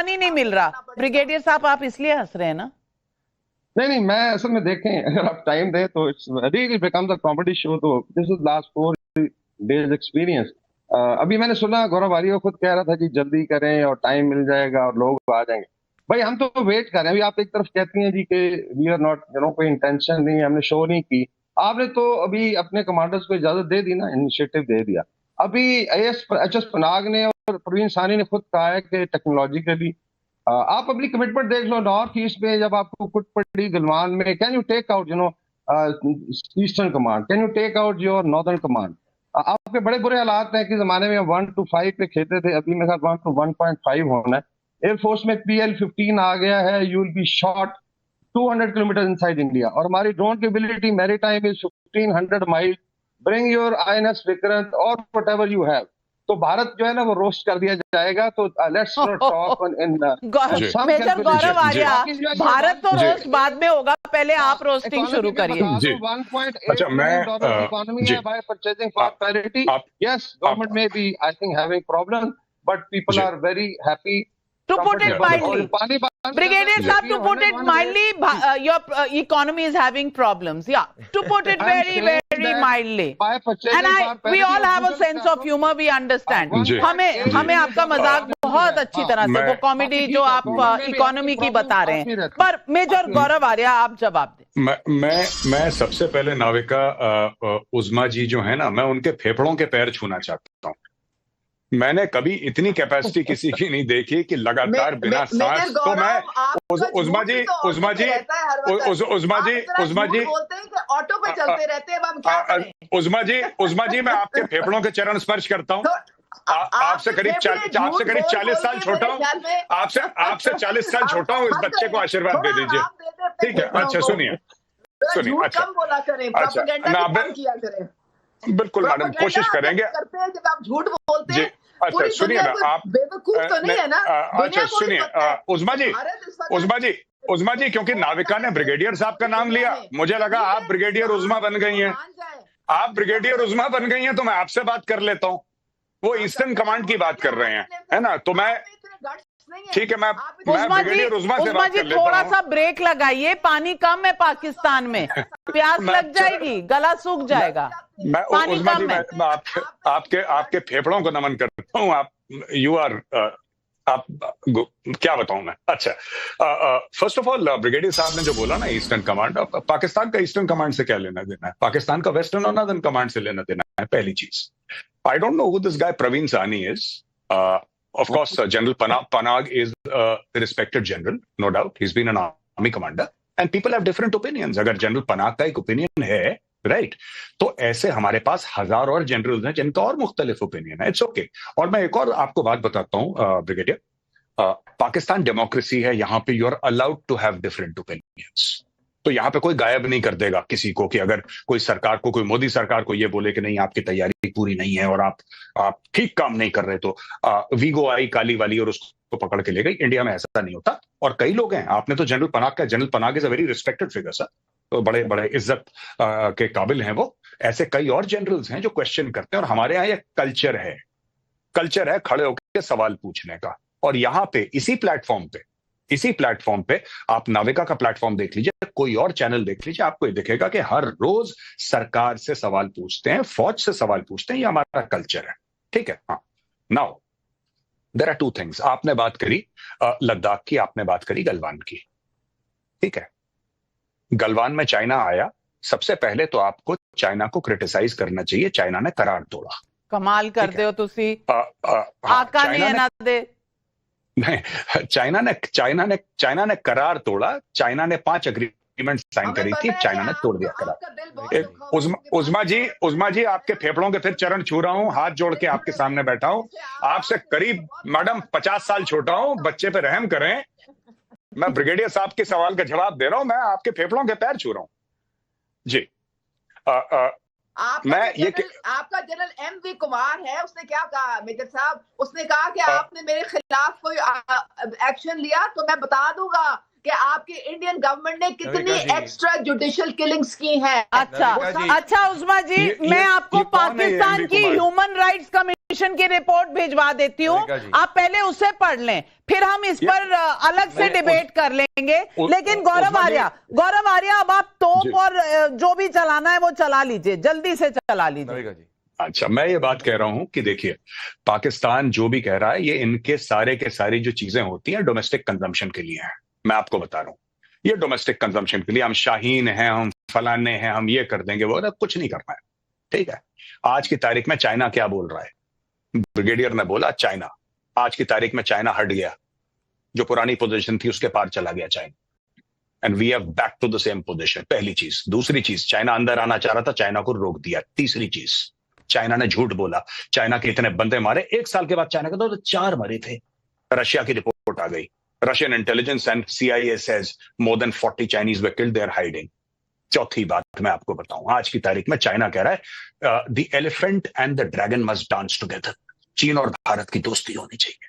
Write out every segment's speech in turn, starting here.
पानी नहीं मिल रहा। ब्रिगेडियर साहब आप इसलिए हंस रहे हैं ना? नहीं, मैं असल में देखें, अगर आप टाइम दें तो it's really becomes a comedy show. तो this is last 4 days experience. अभी मैंने सुना गौरव आर्य खुद कह रहा था कि जल्दी करें और टाइम मिल जाएगा और लोग आ जाएंगे। भाई हम तो वेट कर रहे हैं। अभी आप एक तरफ कहती हैं जी कि वी आर नॉट, कोई इंटेंशन नहीं है, हमने शो नहीं की। आपने तो अभी अपने कमांडर्स को इजाजत दे दी ना, इनिशिएटिव दे दिया। अभी एच एस पनाग ने और प्रवीण सानी ने खुद कहा है कि टेक्नोलॉजिकली आप अपनी कमिटमेंट देख लो। नॉर्थ ईस्ट में जब आपको कुट पड़ी गलवान में, can you take out eastern command, can you take out your northern command? आपके बड़े बुरे हालात हैं कि जमाने में 1 to 5 पे खेलते थे, अभी मेरे ख्याल 1 to 1.5 होना है। एयरफोर्स में PL-15 आ गया है, you will be shot 200 kilometre inside India. और हमारी ड्रोन की ability maritime is 1500 mile. Bring your INS Vikrant और वट एवर यू हैव। तो भारत जो है ना वो रोस्ट कर दिया जाएगा। तो let's not talk in major Gaurav Arya, Bharat तो रोस्ट बाद में होगा, पहले आप रोस्टिंग शुरू करिए। 1.8 billion इकोनॉमी है by purchasing for parity. Yes, government में भी I think having problem, but people are very happy. To put it mildly, Brigadier Saab, to put it mildly, your economy is having problems. Yeah, to put it very, very mildly. And we all have a sense of humor. We understand. हमें आपका मजाक बहुत अच्छी तरह से, वो comedy जो आप इकोनॉमी की बता रहे हैं। पर मेजर गौरव आर्य, आप जवाब दें। मैं सबसे पहले नाविका उज़मा जी जो है ना, मैं उनके फेफड़ों के पैर छूना चाहता हूँ। मैंने कभी इतनी कैपेसिटी किसी की नहीं देखी कि लगातार बिना सांस। तो मैं उज़मा जी बोलते हैं कि ऑटो पे चलते रहते हैं, अब हम क्या करें? उज़मा जी मैं आपके फेफड़ों के चरण स्पर्श करता हूँ। आपसे करीब 40 साल छोटा हूँ, आपसे 40 साल छोटा हूँ। इस बच्चे को आशीर्वाद दे दीजिए, ठीक है? अच्छा सुनिए, अच्छा बिल्कुल मैडम, कोशिश करेंगे। जब आप झूठ बोलते हैं, अच्छा सुनिए ना, आप बेवकूफ तो नहीं है ना? अच्छा सुनिए उज़मा जी, क्योंकि नाविका ने ब्रिगेडियर साहब का नाम लिया, मुझे लगा आप ब्रिगेडियर उज़मा बन गई हैं। आप ब्रिगेडियर उज़मा बन गई हैं तो मैं आपसे बात कर लेता हूँ। वो ईस्टर्न कमांड की बात कर रहे हैं, है ना? तो मैं ठीक है, मैं ब्रिगेडियर उज़मा से बात कर लेता हूं। थोड़ा सा ब्रेक लगाइए, पानी कम है पाकिस्तान में, प्यास लग जाएगी, गला सूख जाएगा। मैं उज़मा जी, मैं आपके फेफड़ों को नमन करता हूँ। आप आप क्या बताऊं मैं? अच्छा, फर्स्ट ऑफ ऑल ब्रिगेडियर साहब ने जो बोला ना ईस्टर्न कमांड, पाकिस्तान का ईस्टर्न कमांड से क्या लेना देना है? पाकिस्तान का वेस्टर्न और नॉर्दर्न कमांड से लेना देना है, पहली चीज। I don't know who this guy Praveen Sawhney is. Of course, General Panag is a respected general, no doubt. He's been an army commander, and people have different opinions. अगर General Panag का एक opinion है, right? तो ऐसे हमारे पास हजार और generals हैं जिनका और मुख्तलिफ opinion है. It's okay. और मैं एक और आपको बात बताता हूँ, ब्रिगेडियर। पाकिस्तान डेमोक्रेसी है, यहाँ पे you are allowed to have different opinions. तो यहाँ पे कोई गायब नहीं कर देगा किसी को कि अगर कोई सरकार को, कोई मोदी सरकार को ये बोले कि नहीं आपकी तैयारी पूरी नहीं है और आप ठीक काम नहीं कर रहे, तो वीगो आई काली वाली और उसको पकड़ के ले गई। इंडिया में ऐसा नहीं होता। और कई लोग हैं, आपने तो general Panag is a very respected figure sir, तो बड़े बड़े इज्जत के काबिल हैं वो। ऐसे कई और जनरल्स हैं जो क्वेश्चन करते हैं, और हमारे यहाँ ये कल्चर है खड़े होकर सवाल पूछने का। और यहाँ पे इसी प्लेटफॉर्म पे आप नाविका का प्लेटफॉर्म देख लीजिए, कोई और चैनल देख लीजिए, आपको ये दिखेगा कि हर रोज सरकार से सवाल पूछते हैं, फौज से सवाल पूछते हैं। ये हमारा कल्चर है, ठीक है? हाँ, now there are two things. आपने बात करी लद्दाख की, आपने बात करी गलवान की, ठीक है? गलवान में चाइना आया, सबसे पहले तो आपको चाइना को क्रिटिसाइज करना चाहिए। चाइना ने करार तोड़ा। कमाल करते हो तुसी, आका नहीं है ना दे। नहीं, चाइना ने करार तोड़ा। चाइना ने 5 एग्रीमेंट साइन करी थी, चाइना ने तोड़ दिया करार। उज़मा जी आपके फेफड़ों के फिर चरण छू रहा हूं, हाथ जोड़ के आपके सामने बैठा हूं। आपसे करीब मैडम 50 साल छोटा हूं, बच्चे पे रहम करें। मैं ब्रिगेडियर साहब के सवाल का जवाब दे रहा हूं, मैं आपके फेफड़ों के पैर छू रहा हूं जी। आपका जनरल MV कुमार है, उसने क्या कहा मेजर साहब? उसने कहा कि आपने मेरे खिलाफ कोई एक्शन लिया तो मैं बता दूंगा कि आपकी इंडियन गवर्नमेंट ने कितनी एक्स्ट्रा जुडिशियल किलिंग्स की हैं। अच्छा उज़मा जी, मैं आपको पाकिस्तान की ह्यूमन राइट्स कमीशन कमीशन की रिपोर्ट भिजवा देती हूँ, आप पहले उसे पढ़ लें, फिर हम इस पर अलग से डिबेट कर लेंगे। लेकिन गौरव आर्या, अब आप तोप और जो भी चलाना है वो चला लीजिए, जल्दी से चला लीजिए। अच्छा, मैं ये बात कह रहा हूं कि देखिए, पाकिस्तान जो भी कह रहा है, ये इनके सारे के सारी जो चीजें होती हैं डोमेस्टिक कंजम्पशन के लिए हैं। मैं आपको बता रहा हूं, ये डोमेस्टिक कंजम्पशन के लिए, हम शाहीन हैं, हम फलाने हैं, हम ये कर देंगे, वो कुछ नहीं करना है, ठीक है। आज की तारीख में चाइना क्या बोल रहा है? ब्रिगेडियर ने बोला चाइना, आज की तारीख में चाइना हट गया, जो पुरानी पोजीशन थी उसके पार चला गया China, and we have back to the same position. पहली चीज। दूसरी चीज, चाइना अंदर आना चाह रहा था, चाइना को रोक दिया। तीसरी चीज, चाइना ने झूठ बोला, चाइना के इतने बंदे मारे, 1 साल के बाद चाइना के तो 4 मरे थे। रशिया की रिपोर्ट आ गई, Russian intelligence and CIA says more than 40 Chinese were killed, they are hiding. चौथी बात मैं आपको बताऊं, आज की तारीख में चाइना कह रहा है the elephant and the dragon must dance together. चीन और भारत की दोस्ती होनी चाहिए।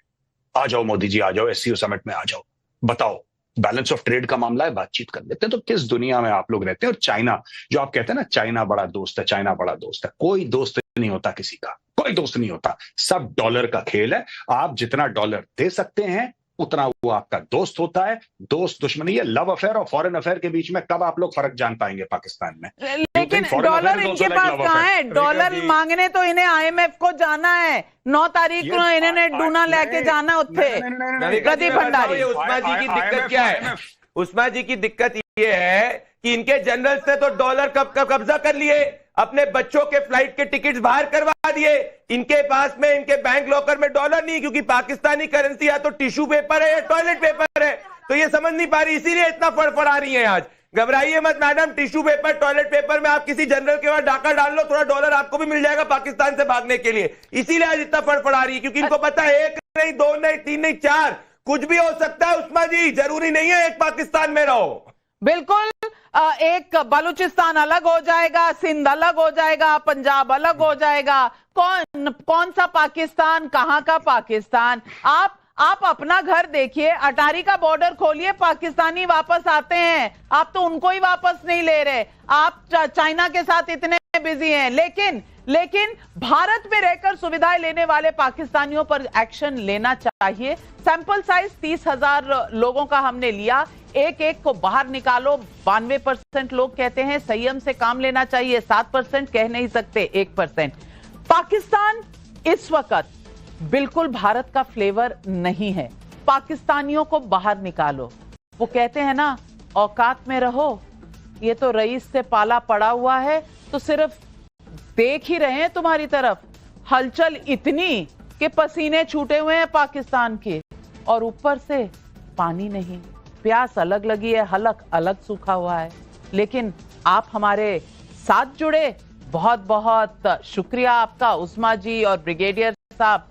आ जाओ मोदी जी, आ जाओ, SCO समिट में आ जाओ, बताओ, बैलेंस ऑफ ट्रेड का मामला है, बातचीत कर लेते हैं। तो किस दुनिया में आप लोग रहते हैं? और चाइना, जो आप कहते हैं ना, चाइना बड़ा दोस्त है, चाइना बड़ा दोस्त है, कोई दोस्त नहीं होता किसी का, कोई दोस्त नहीं होता। सब डॉलर का खेल है। आप जितना डॉलर दे सकते हैं उतना वो आपका दोस्त होता है। दोस्त दुश्मनी, ये लव अफेयर और फॉरेन अफेयर के बीच में कब आप लोग फर्क जान पाएंगे पाकिस्तान में? लेकिन डॉलर इनके पास कहाँ है? डॉलर मांगने तो इन्हें IMF को जाना है, 9 तारीख को इन्होंने डूना लेके जाना उत्थे। प्रदीप भंडारी, उस्मा जी की दिक्कत क्या है? उस्मा जी की दिक्कत ये है कि इनके जनरल्स ने तो डॉलर कब्जा कर लिए, अपने बच्चों के फ्लाइट के टिकट्स बाहर करवा दिए। इनके पास में, इनके बैंक लॉकर में डॉलर नहीं, क्योंकि पाकिस्तानी करेंसी या तो टिश्यू पेपर है या टॉयलेट पेपर है। तो ये समझ नहीं पा रही, इसीलिए इतना फड़फड़ा रही है आज। घबराइए मत madam, tissue paper, toilet paper में आप किसी जनरल के पास डाका डाल लो, थोड़ा डॉलर आपको भी मिल जाएगा पाकिस्तान से भागने के लिए। इसीलिए आज इतना फड़फड़ा रही है, क्योंकि इनको पता है 1 नहीं, 2 नहीं, 3 नहीं, 4 कुछ भी हो सकता है। उस्मा जी, जरूरी नहीं है एक पाकिस्तान में रहो। बिल्कुल, एक बलूचिस्तान अलग हो जाएगा, सिंध अलग हो जाएगा, पंजाब अलग हो जाएगा। कौन सा पाकिस्तान, कहां का पाकिस्तान? आप अपना घर देखिए, अटारी का बॉर्डर खोलिए, पाकिस्तानी वापस आते हैं, आप तो उनको ही वापस नहीं ले रहे। आप चाइना के साथ इतने बिजी हैं, लेकिन भारत में रहकर सुविधाएं लेने वाले पाकिस्तानियों पर एक्शन लेना चाहिए। सैंपल साइज 30,000 लोगों का हमने लिया, एक को बाहर निकालो। 92% लोग कहते हैं संयम से काम लेना चाहिए, 7% कह नहीं सकते, 1%। पाकिस्तान इस वक्त बिल्कुल भारत का फ्लेवर नहीं है। पाकिस्तानियों को बाहर निकालो। वो कहते हैं ना, औकात में रहो, ये तो रईस से पाला पड़ा हुआ है, तो सिर्फ देख ही रहे हैं तुम्हारी तरफ। हलचल इतनी कि पसीने छूटे हुए हैं पाकिस्तान के, और ऊपर से पानी नहीं, प्यास अलग लगी है, हलक अलग सूखा हुआ है। लेकिन आप हमारे साथ जुड़े, बहुत बहुत शुक्रिया आपका उस्मा जी और ब्रिगेडियर साहब।